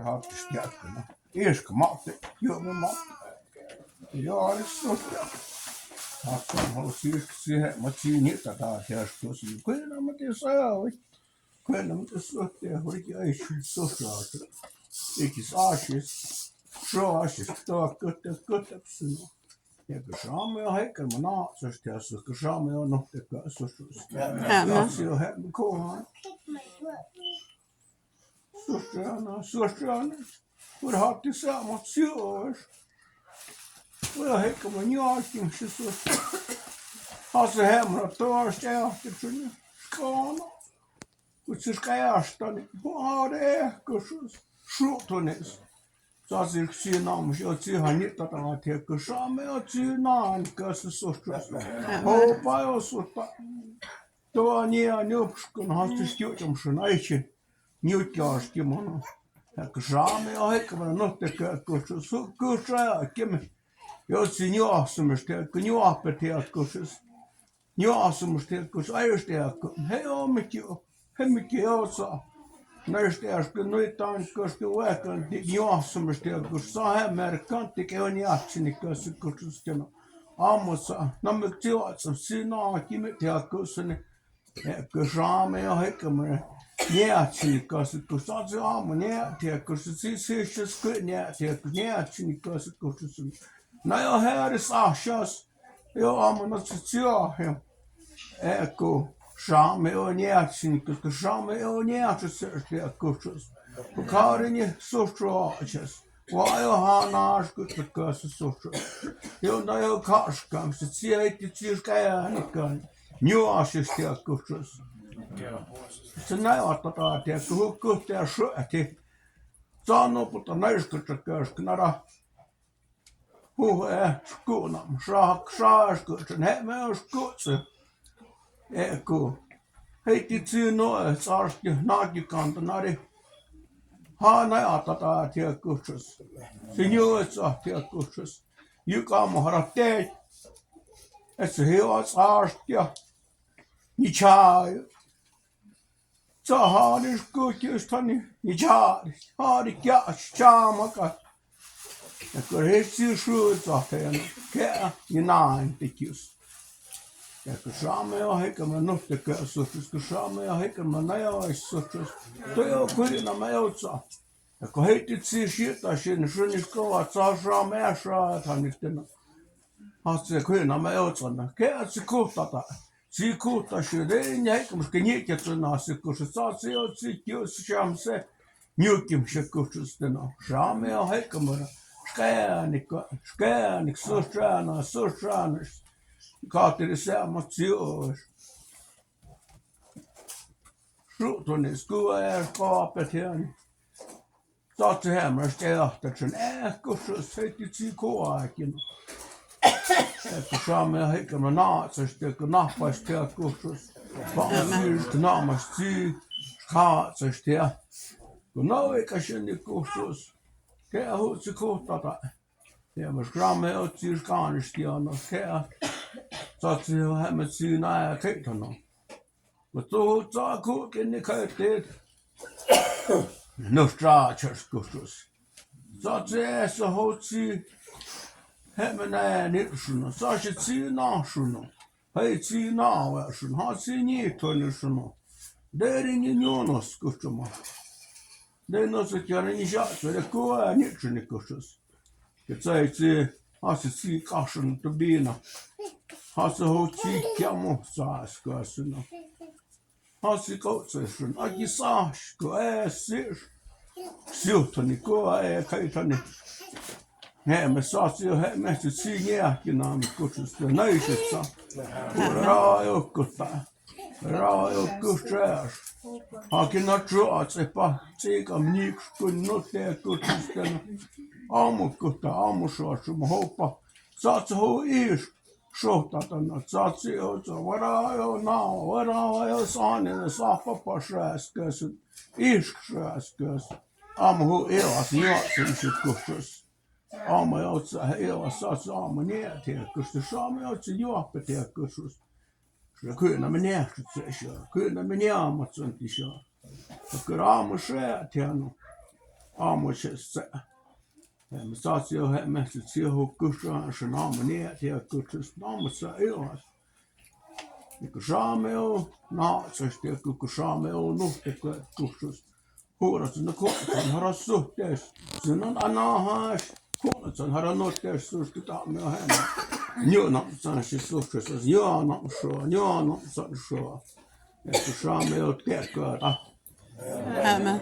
Hartistiatkana. Eerst matte, jonge matte. Ja, dat is toch ja. Had dan al zie maar zie niet dat daar herst dus. Kun je met dit zo? Kun je met dit zo te hoor je eens zo zo. Ik is asjes. Zo asjes toch kut op zo. Ja, geschamen ja hekker maar na zo stel zo geschamen ja nog de zo zo. Ja, zo hebben komen. Sustrana, voor had je samen zuur. Wel hekken maar niet zo. Als ze hem naar thuis achter toen kan. Wat ze schijst dan waar kursus schrotonis. Zoals ik zie namens je zie hij niet dat aan het hekken samen zie na kursus sustra. Hopa also то не анёпшкан хастыстётям шинайчи ньютяшки моно жаме айкмана ноттека кушая кем ёси ньосмыште кнёпете кушис ньосмыште кус айште хемики оса näistä noitaan koska vaikka nьосмыште кус саамерканти кеониатсини кусустена aamussa nammiktiotsa sinaa kimetiakkussani Kashaame ja hekkemene neatsikas kun saatsi aamu neatiakus siis kun neatiakus neatsikas kun no jo heris ahjas jo aamu natsiahe eko shaame jo neatsikas kun shaame jo neatsikas kun kaarini sustroachas Vaio hanaas kutkas sustra jo no jo kaskam se sieti tsiskäänikään Nuansisesti kustus. Se näyttää että hukkuhti ja syöti. Sano mutta näiskyttä kösknara. Skuunam saaskyttä. Me on skutsu. Eku. Heitti noe saasti naakikantanari. Näyttää että kustus. Se nuotsa kustus. Jukamohara teet. Et se hiovat saastia. Nichai. Sahadis kutjustani. Nichai. Hadik ja chamaka. Ja kun hetsi suutsahteen. Kää ja näin tikjus. Ja kun saamme on heikämä nuhtekäsuhtus. Kun saamme on heikämä näjaissuhtus. Toi on kuitenkin mä joutsaa. Ja kun heitit siis shita sinne. Sunnis kovat saa mä saatan nyt. Hatsi kuitenkin mä joutsana. Kää se kuhtata. Si kuutta syödään ja eikä niikätönä se kun se saa se on jos se niukim se kustena saame on heikamara skäänik sustrana kaateri saamat sijois suutonis kuva ja kaapet hän saat se hämmästä jahtatsen kustus heitit si kuvakin Kun saamme heikkana naatsasti, kun nahpaasti ja kustus. Vaamyyltä naamasti kaatsasti ja kun nauikaseni kustus. Kää huutsi kuhtata. Ja mä saamme otsi skaanisti ja no kää. Saatsi jo hämmet siinä ja keitana. Mutta tuut saa kuukin niin käytteet. No straatsas kustus. Saatsi eessä huutsi. Hemmenä nirsuno, saasit siinä suno, hei siinä suno, haat siinä toinen suno. Derin jonos kustuma. Deinoset ja niin saat ja kuva nirsuno kustus. Ja saitsi hasit siinä kasun tubina. Hasit hotsi kiamu saaskasuna. Hasit koutsesun, aki saasku ääsis. Siutani kuva kaitani. Me saat jo hemmästi siinä jääkinaan kutsusta naisessa. Raajokkusträäs. Hakina truatsepa tsiikam niiks kun notee kutsustena. Aamusuosuma hoppa. Saat se huu iis sohtatana. Saat se jo varaa jo saaninen saapapa sääskösyn. Isk sääskösyn. Aamu huu ilas niotsen sit kutsus. Aamu joutsa ilas saat aamu nietiekkusta. Saamu joutsa juoppeteekkustus. Kyllä me nähty se. Kyllä me näamat santi se. Kyllä aamu säätiano. aamuisessa. Me saat jo hemmästi siihen kusaan sen aamuneet ja kutsus aamussa ilmas. Kun saamme on naatsasti ja kun saamme on nuhtekko kussus. Huurat on kohtaan haras suhteessa. Sen on anahaas. Huurat on haras nuhteessa susti taamme on hemmä. Njuunamsan siis suhteessa. Njuunamsan suo. Ja kun saamme on tekkoa. Amen.